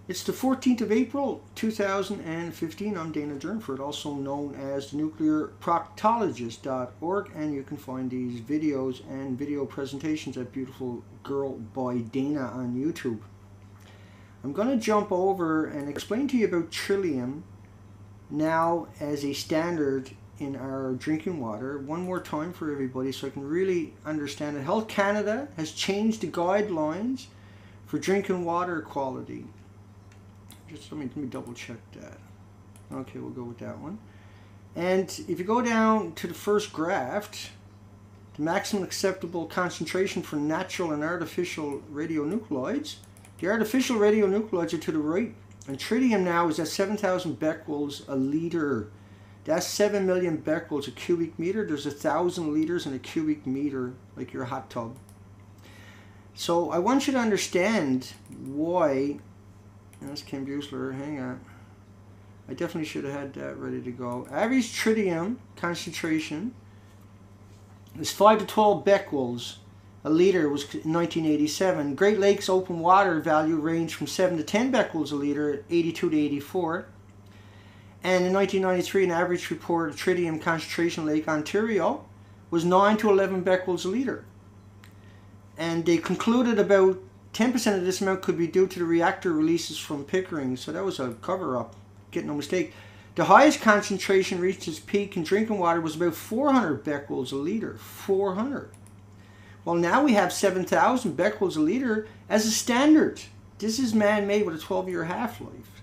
It's the 14th of April 2015. I'm Dana Durnford, also known as the nuclearproctologist.org, and you can find these videos and video presentations at Beautiful Girl by Dana on YouTube. I'm going to jump over and explain to you about trillium now as a standard in our drinking water one more time for everybody so I can really understand it. Health Canada has changed the guidelines for drinking water quality. Just let me double check that. Okay, we'll go with that one. And if you go down to the first graph, the maximum acceptable concentration for natural and artificial radionuclides. The artificial radionuclides are to the right, and tritium now is at 7,000 becquerels a liter. That's 7 million becquerels a cubic meter. There's 1,000 liters in a cubic meter, like your hot tub. So I want you to understand why. That's Kim Buesler, hang on. I definitely should have had that ready to go. Average tritium concentration is 5 to 12 becquerels a liter was in 1987. Great Lakes open water value ranged from 7 to 10 becquerels a liter, 82 to 84. And in 1993, an average reported tritium concentration in Lake Ontario was 9 to 11 becquerels a liter. And they concluded about 10% of this amount could be due to the reactor releases from Pickering, so that was a cover-up, get no mistake. The highest concentration reached its peak in drinking water was about 400 becquerels a liter, 400. Well, now we have 7,000 becquerels a liter as a standard. This is man-made with a 12-year half-life.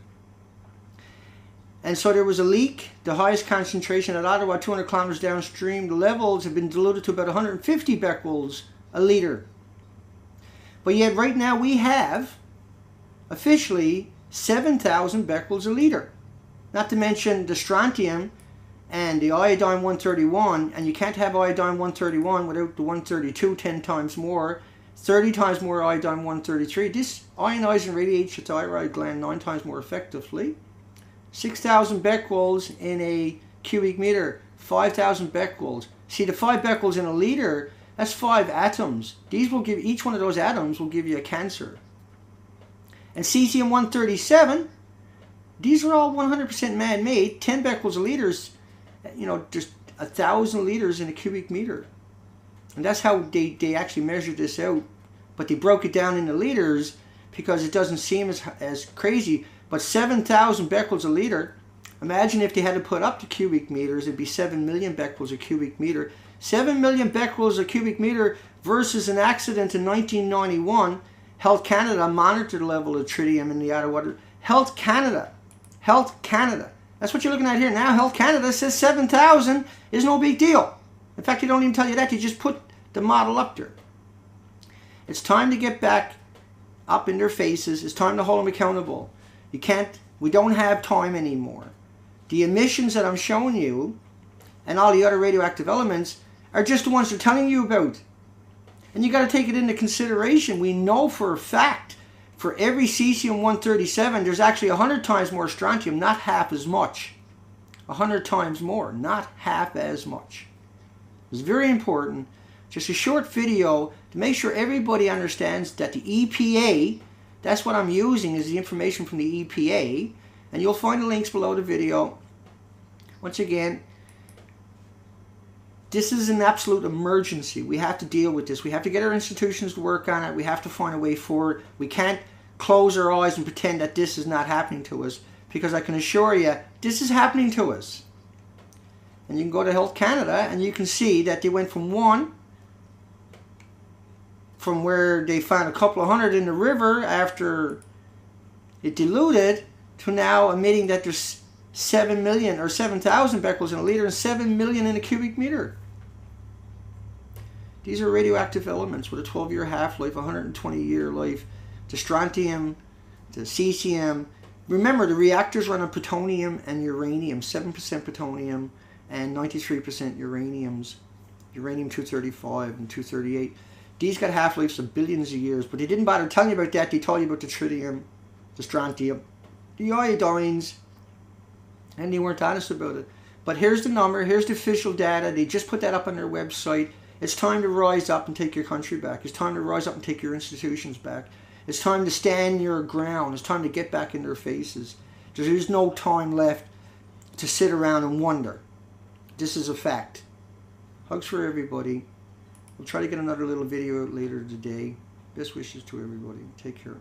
And so there was a leak, the highest concentration at Ottawa, 200 kilometers downstream. The levels have been diluted to about 150 becquerels a liter. But yet right now we have officially 7,000 becquerels a liter. Not to mention the strontium and the iodine 131, and you can't have iodine 131 without the 132, 10 times more, 30 times more iodine 133. This ionizes and radiates your thyroid gland 9 times more effectively. 6,000 becquerels in a cubic meter, 5,000 becquerels. See, the 5 becquerels in a liter, that's 5 atoms. These will give, each one of those atoms will give you a cancer. And cesium-137, these are all 100% man-made. 10 becquerels a liter is, you know, just 1,000 liters in a cubic meter. And that's how they actually measured this out. But they broke it down into liters because it doesn't seem as crazy. But 7,000 becquerels a liter, imagine if they had to put up the cubic meters, it'd be 7 million becquerels a cubic meter. 7 million becquerels a cubic meter versus an accident in 1991. Health Canada monitored the level of tritium in the outer water. Health Canada. That's what you're looking at here. Now Health Canada says 7,000 is no big deal. In fact, they don't even tell you that. They just put the model up there. It's time to get back up in their faces. It's time to hold them accountable. We don't have time anymore. The emissions that I'm showing you and all the other radioactive elements are just the ones they're telling you about. And you got to take it into consideration. We know for a fact for every cesium-137 there's actually 100 times more strontium, not half as much. 100 times more, not half as much. It's very important. Just a short video to make sure everybody understands that the EPA, that's what I'm using, is the information from the EPA. And you'll find the links below the video. Once again, this is an absolute emergency. We have to deal with this. We have to get our institutions to work on it. We have to find a way forward. We can't close our eyes and pretend that this is not happening to us, because I can assure you, this is happening to us. And you can go to Health Canada and you can see that they went from where they found a couple of hundred in the river after it diluted, to now admitting that there's 7 million or 7,000 becquerels in a liter and 7 million in a cubic meter. These are radioactive elements with a 12-year half-life, 120-year life. The strontium, the cesium. Remember, the reactors run on plutonium and uranium, 7% plutonium and 93% uraniums. Uranium-235 and 238. These got half-lives of billions of years, but they didn't bother telling you about that. They told you about the tritium, the strontium, the iodines, and they weren't honest about it. But here's the number, here's the official data. They just put that up on their website. It's time to rise up and take your country back. It's time to rise up and take your institutions back. It's time to stand your ground. It's time to get back in their faces. There is no time left to sit around and wonder. This is a fact. Hugs for everybody. We'll try to get another little video out later today. Best wishes to everybody. Take care.